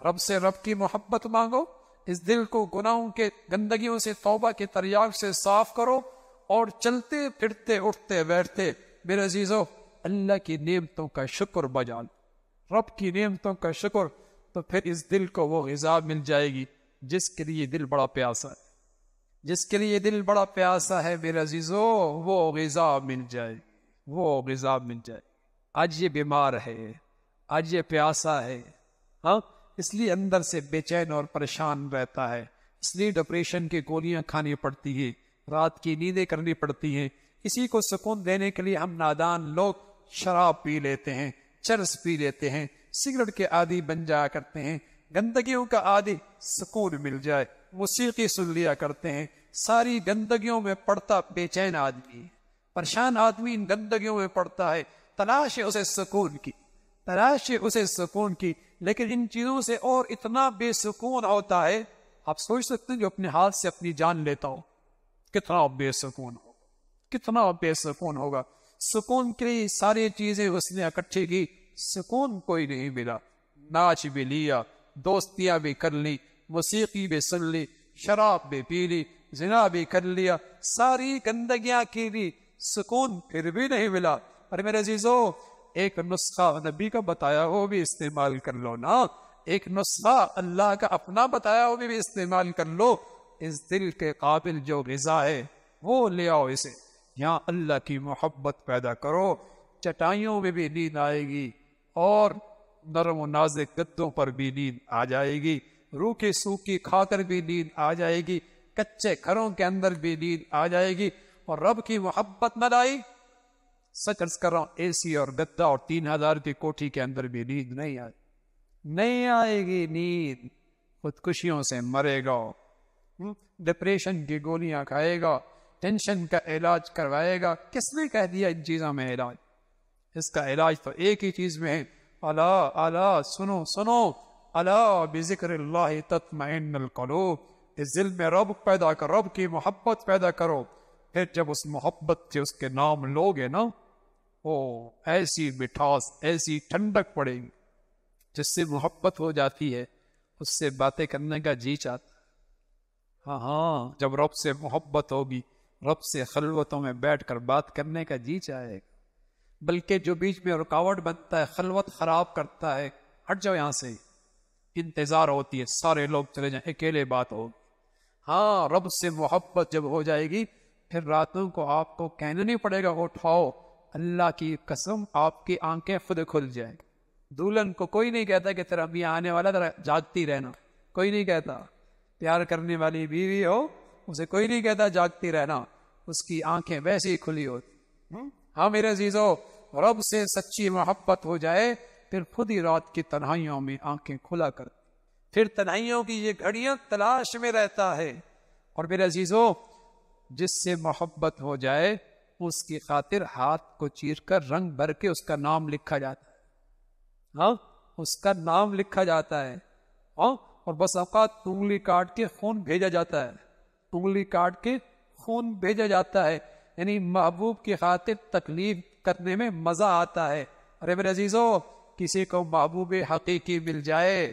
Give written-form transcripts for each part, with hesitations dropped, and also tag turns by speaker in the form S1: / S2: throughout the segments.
S1: رب سے رب کی محبت مانگو، اس دل کو گناہوں کے گندگیوں سے توبہ کے تریاق سے صاف کرو، اور چلتے پھرتے اٹھتے بیٹھتے میرے عزیزو اللہ کی نعمتوں کا شکر بجا لو، رب کی نعمتوں کا شکر، تو پھر اس دل کو وہ غذا مل جائے گی جس کے لیے دل بڑا پیاسا ہے، جس کے لیے دل بڑا پیاسا ہے میرے عزیزو، وہ غذا مل جائے، وہ غذا مل جائے۔ آج یہ بیمار ہے، آج یہ پیاسا ہے، ہاں، اس لیے اندر سے بے چین اور پریشان رہتا ہے، اس لیے ڈپریشن کی گولیاں کھانی پڑتی ہیں، رات کی نیندیں کرنی پڑتی ہیں۔ اسی کو سکون دینے کے لیے ہم نادان لوگ شراب پی لیتے ہیں، چرس پی لیتے ہیں، سگریٹ کے عادی بن جایا کرتے ہیں، گندگیوں کا عادی، سکون مل جائے موسیقی سن لیا کرتے ہیں۔ ساری گندگیوں میں پڑتا بے چین آدمی، پریشان آدمی ان گندگیوں میں پڑتا ہے، تلاش ہے اسے سکون کی، تلاش ہے اسے سکون کی، لیکن ان چیزوں سے اور اتنا بے سکون ہوتا ہے، آپ سوچ سکتے ہیں جو اپنے ہاتھ سے اپنی جان لیتا ہو کتنا بے سکون ہوگا، کتنا بے سکون ہوگا۔ سکون کے لیے ساری چیزیں اس نے اکٹھی کی، سکون کوئی نہیں ملا، ناچ بھی لیا، دوستیاں بھی کر لی، موسیقی بھی سن لی، شراب بھی پی لی، زنا بھی کر لیا، ساری گندگیاں کی لی، سکون پھر بھی نہیں ملا۔ اور میرے عزیزو ایک نسخہ نبی کا بتایا وہ بھی استعمال کر لو نا، ایک نسخہ اللہ کا اپنا بتایا وہ بھی استعمال کر لو، اس دل کے قابل جو غذا ہے وہ لے آؤ اسے، یہاں اللہ کی محبت پیدا کرو، چٹائیوں میں بھی نیند آئے گی، اور نرم و نازک گدوں پر بھی نیند آ جائے گی، روکھی سوکھی کھا کر بھی نیند آ جائے گی، کچے گھروں کے اندر بھی نیند آ جائے گی، اور رب کی محبت نہ لائی، سچ عرض کر رہا ہوں، اے سی اور گدا اور 3000 کی کوٹھی کے اندر بھی نیند نہیں آئے گی نیند، خودکشیوں سے مرے گا، ڈپریشن کی گولیاں کھائے گا، ٹینشن کا علاج کروائے گا۔ کس نے کہہ دیا ان چیزوں میں علاج؟ اس کا علاج تو ایک ہی چیز میں ہے، الا سنو سنو، الا بذکر اللہ تطمئن القلوب، اس دل میں رب پیدا کرو، رب کی محبت پیدا کرو، پھر جب اس محبت سے اس کے نام لوگے نا، او ایسی مٹھاس، ایسی ٹھنڈک پڑے گی، جس سے محبت ہو جاتی ہے اس سے باتیں کرنے کا جی چاہتا۔ ہاں جب رب سے محبت ہوگی، رب سے خلوتوں میں بیٹھ کر بات کرنے کا جی چاہے گا، بلکہ جو بیچ میں رکاوٹ بنتا ہے، خلوت خراب کرتا ہے، ہٹ جاؤ یہاں سے، انتظار ہوتی ہے سارے لوگ چلے جائیں، اکیلے بات ہوگی۔ ہاں رب سے محبت جب ہو جائے گی، پھر راتوں کو آپ کو کہنا نہیں پڑے گا اٹھاؤ، اللہ کی قسم آپ کی آنکھیں خود کھل جائیں۔ دلہن کو کوئی نہیں کہتا کہ تیرا میاں آنے والا، ذرا جاگتی رہنا، کوئی نہیں کہتا۔ پیار کرنے والی بیوی ہو، اسے کوئی نہیں کہتا جاگتی رہنا، اس کی آنکھیں ویسے ہی کھلی ہوتی۔ ہاں میرے عزیزو، رب سے سچی محبت ہو جائے، پھر خود ہی رات کی تنہائیوں میں آنکھیں کھلا کر، پھر تنہائیوں کی یہ گھڑیاں تلاش میں رہتا ہے۔ اور میرے عزیزو، جس سے محبت ہو جائے اس کی خاطر ہاتھ کو چیر کر رنگ بھر کے اس کا نام لکھا جاتا ہے، ہاں اس کا نام لکھا جاتا ہے، ہاں، اور بس اوقات انگلی کاٹ کے خون بھیجا جاتا ہے، انگلی کاٹ کے خون بھیجا جاتا ہے، یعنی محبوب کی خاطر تکلیف کرنے میں مزہ آتا ہے۔ ارے میرے عزیزو، کسی کو محبوب حقیقی مل جائے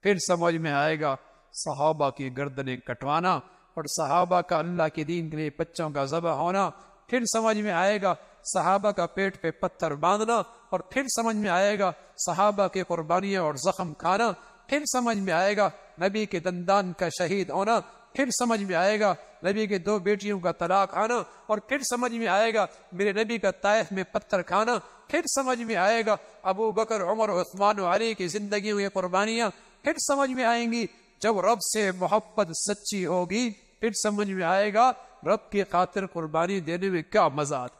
S1: پھر سمجھ میں آئے گا صحابہ کی گردنیں کٹوانا اور صحابہ کا اللہ کے دین کے لیے بچوں کا ذبح ہونا، پھر سمجھ میں آئے گا صحابہ کا پیٹ پہ پتھر باندھنا، اور پھر سمجھ میں آئے گا صحابہ کی قربانیاں اور زخم کھانا، پھر سمجھ میں آئے گا نبی کے دندان کا شہید ہونا، پھر سمجھ میں آئے گا نبی کے 2 بیٹیوں کا طلاق آنا، اور پھر سمجھ میں آئے گا میرے نبی کا طائف میں پتھر کھانا، پھر سمجھ میں آئے گا ابو بکر، عمر، عثمان و علی کی زندگیوں کی قربانیاں، پھر سمجھ میں آئیں گی جب رب سے محبت سچی ہوگی، پھر سمجھ میں آئے گا رب کی خاطر قربانی دینے میں کیا مزہ آتا،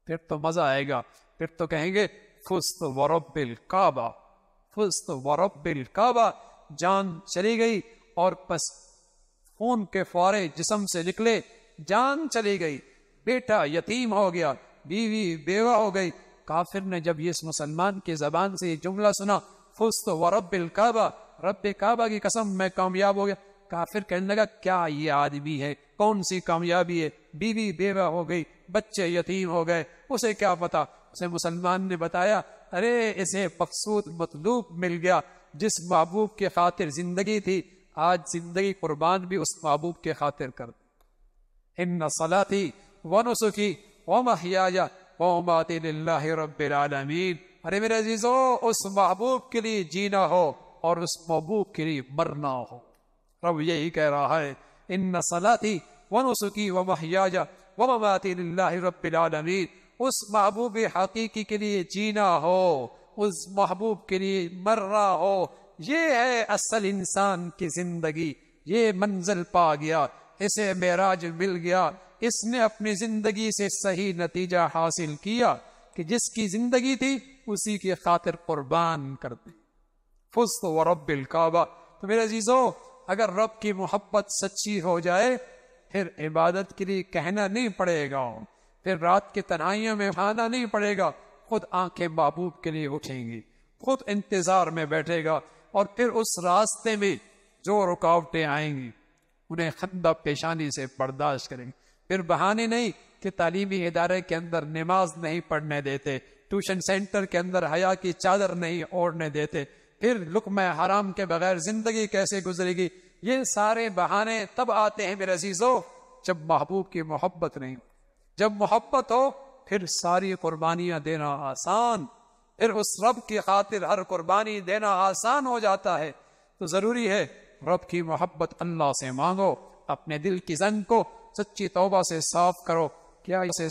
S1: پھر تو مزہ آئے گا، پھر تو کہیں گے فزت ورب الکعبہ، فزت ورب الکعبہ، جان چلی گئی اور پس خون کے فوارے جسم سے نکلے، جان چلی گئی، بیٹا یتیم ہو گیا، بیوی بیوہ ہو گئی۔ کافر نے جب یہ اس مسلمان کی زبان سے یہ جملہ سنا، فزت ورب الکعبہ، رب کعبہ کی قسم میں کامیاب ہو گیا، کافر کہنے لگا کیا یہ آدمی ہے، کون سی کامیابی ہے، بیوی بیوہ ہو گئی، بچے یتیم ہو گئے، اسے کیا پتا۔ اسے مسلمان نے بتایا ارے اسے مقصود مطلوب مل گیا، جس محبوب کے خاطر زندگی تھی آج زندگی قربان بھی اس محبوب کے خاطر کر دیں۔ ان صلاتی ونسکی ومحیای ومماتی للہ رب العالمین۔ ارے میرے عزیزو، اس محبوب کے لیے جینا ہو اور اس محبوب کے لیے مرنا ہو۔ رب یہی کہہ رہا ہے، ان صلاتی ونسکی ومحیای ومماتی للہ رب العالمین۔ اس محبوب حقیقی کے لیے جینا ہو، اس محبوب کے لیے مرنا ہو، یہ ہے اصل انسان کی زندگی۔ یہ منزل پا گیا، اسے معراج مل گیا، اس نے اپنی زندگی سے صحیح نتیجہ حاصل کیا کہ جس کی زندگی تھی اسی کی خاطر قربان کر دی۔ فزت ورب الکعبہ۔ تو میرے عزیزو، اگر رب کی محبت سچی ہو جائے پھر عبادت کے لیے کہنا نہیں پڑے گا، پھر رات کی تنہائیوں میں کھانا نہیں پڑے گا، خود آنکھیں محبوب کے لیے اٹھیں گی، خود انتظار میں بیٹھے گا، اور پھر اس راستے میں جو رکاوٹیں آئیں گی انہیں خندہ پیشانی سے برداشت کریں گے۔ پھر بہانے نہیں کہ تعلیمی ادارے کے اندر نماز نہیں پڑھنے دیتے، ٹیوشن سینٹر کے اندر حیا کی چادر نہیں اوڑھنے دیتے، پھر لقمہ حرام کے بغیر زندگی کیسے گزرے گی۔ یہ سارے بہانے تب آتے ہیں میرے عزیزو جب محبوب کی محبت نہیں ہو۔ جب محبت ہو پھر ساری قربانیاں دینا آسان، پھر اس رب کی خاطر ہر قربانی دینا آسان ہو جاتا ہے۔ تو ضروری ہے رب کی محبت اللہ سے مانگو، اپنے دل کی زنگ کو سچی توبہ سے صاف کرو، کیا اسے